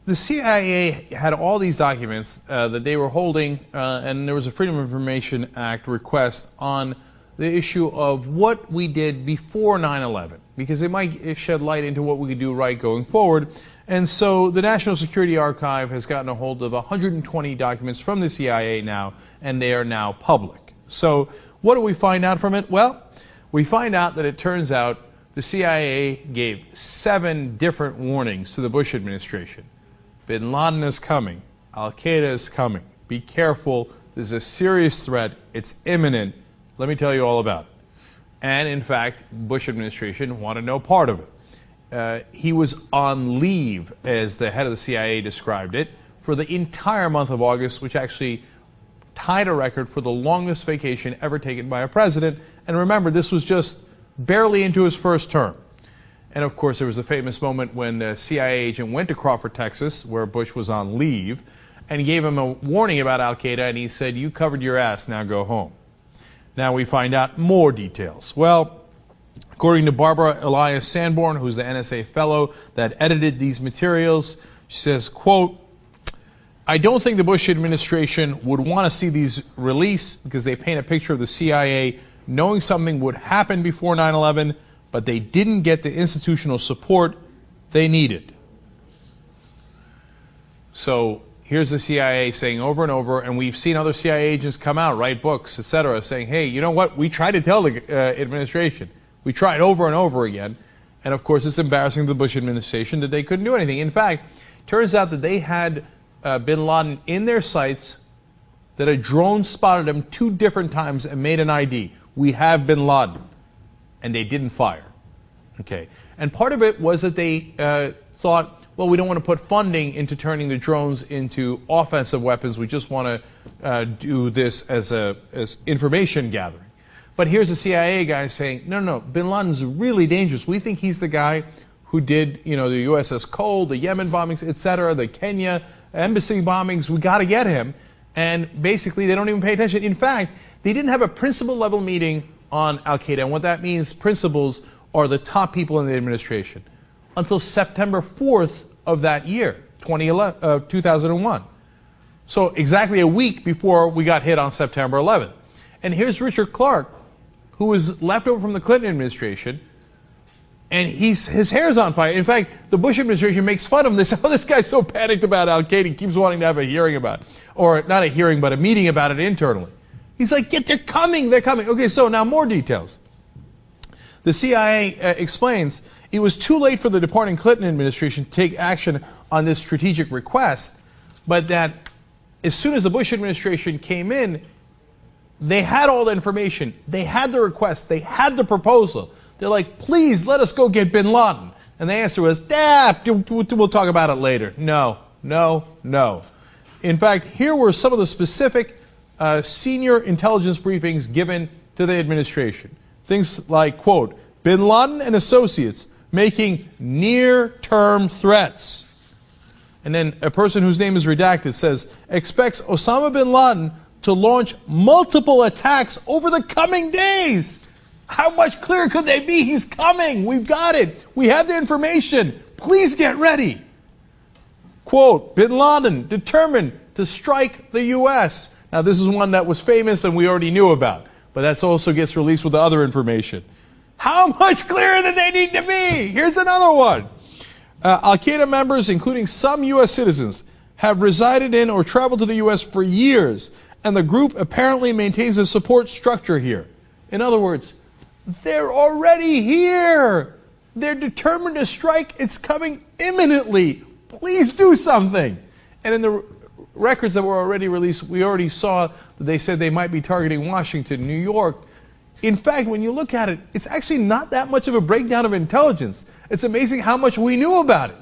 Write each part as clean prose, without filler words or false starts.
the CIA had all these documents that they were holding, and there was a Freedom of Information Act request on the issue of what we did before 9/11, because it might shed light into what we could do right going forward. And so the National Security Archive has gotten a hold of 120 documents from the CIA now, and they are now public. So what do we find out from it? Well, we find out that it turns out the CIA gave 7 different warnings to the Bush administration. Bin Laden is coming. Al-Qaeda is coming. Be careful. There's a serious threat. It's imminent. Let me tell you all about it. And in fact, Bush administration wanted no part of it. He was on leave, as the head of the CIA described it, for the entire month of August, which actually tied a record for the longest vacation ever taken by a president. And remember, this was just barely into his first term. And of course, there was a famous moment when a CIA agent went to Crawford, Texas, where Bush was on leave, and gave him a warning about Al-Qaeda, and he said, "You covered your ass, now go home." Now we find out more details. Well, according to Barbara Elias Sanborn, who's the NSA fellow that edited these materials, she says, quote, "I don't think the Bush administration would want to see these released because they paint a picture of the CIA knowing something would happen before 9/11, but they didn't get the institutional support they needed." So here's the CIA saying over and over, and we've seen other CIA agents come out, write books, etc., saying, hey, you know what, we tried to tell the administration. We tried over and over again. And of course, it's embarrassing to the Bush administration that they couldn't do anything. In fact, it turns out that they had Bin Laden in their sights, that a drone spotted him 2 different times and made an ID. We have Bin Laden. And they didn't fire. Okay. And part of it was that they thought, well, we don't want to put funding into turning the drones into offensive weapons. We just want to do this as information gathering. But here's a CIA guy saying, no, no, Bin Laden's really dangerous. We think he's the guy who did, you know, the USS Cole, the Yemen bombings, etc., the Kenya embassy bombings. We got to get him. And basically, they don't even pay attention. In fact, they didn't have a principal level meeting on Al-Qaeda. And what that means, principals are the top people in the administration, until September 4th of that year, 2001. So exactly a week before we got hit on September 11th. And here's Richard Clarke, who was left over from the Clinton administration, and his hair's on fire. In fact, the Bush administration makes fun of him. They say, oh, this guy's so panicked about Al-Qaeda, he keeps wanting to have a hearing about it. Or not a hearing, but a meeting about it internally. He's like, they're coming, they're coming. Okay, so now more details. The CIA explains it was too late for the departing Clinton administration to take action on this strategic request, but that as soon as the Bush administration came in, they had all the information, they had the request, they had the proposal. They're like, please let us go get Bin Laden. And the answer was, we'll talk about it later. No, no, no. In fact, here were some of the specific senior intelligence briefings given to the administration. Things like, quote, Bin Laden and associates making near-term threats. And then a person whose name is redacted says, expects Osama Bin Laden to launch multiple attacks over the coming days. How much clearer could they be? He's coming. We've got it. We have the information. Please get ready. Quote, Bin Laden determined to strike the U.S. Now, this is one that was famous and we already knew about, but that also gets released with the other information. How much clearer did they need to be? Here's another one. Al-Qaeda members, including some U.S. citizens, have resided in or traveled to the U.S. for years, and the group apparently maintains a support structure here. In other words, they're already here. They're determined to strike. It's coming imminently. Please do something. And in the records that were already released, we already saw that they said they might be targeting Washington, New York. In fact, when you look at it, it's actually not that much of a breakdown of intelligence. It's amazing how much we knew about it.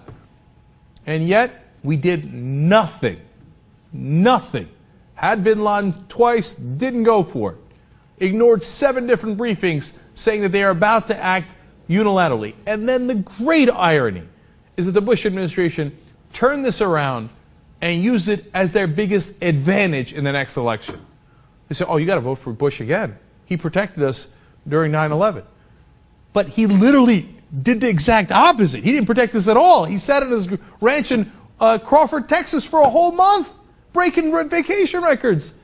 And yet, we did nothing. Nothing. Had Bin Laden twice, didn't go for it. Ignored 7 different briefings saying that they are about to act unilaterally. And then the great irony is that the Bush administration turned this around and used it as their biggest advantage in the next election. They said, oh, you got to vote for Bush again. He protected us during 9/11. But he literally did the exact opposite. He didn't protect us at all. He sat in his ranch and Crawford, Texas for a whole month, breaking vacation records.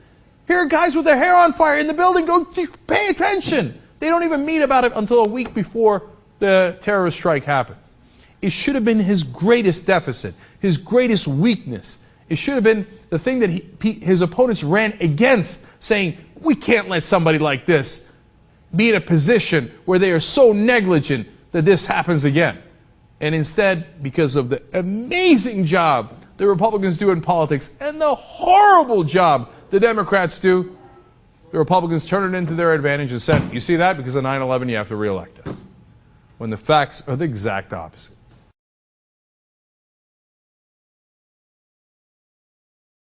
Here are guys with their hair on fire in the building. Go pay attention. They don't even meet about it until a week before the terrorist strike happens. It should have been his greatest deficit, his greatest weakness. It should have been the thing that his opponents ran against, saying, we can't let somebody like this be in a position where they are so negligent that this happens again. And instead, because of the amazing job the Republicans do in politics and the horrible job the Democrats do, the Republicans turned it into their advantage and said, you see that? Because of 9/11, you have to reelect us. When the facts are the exact opposite.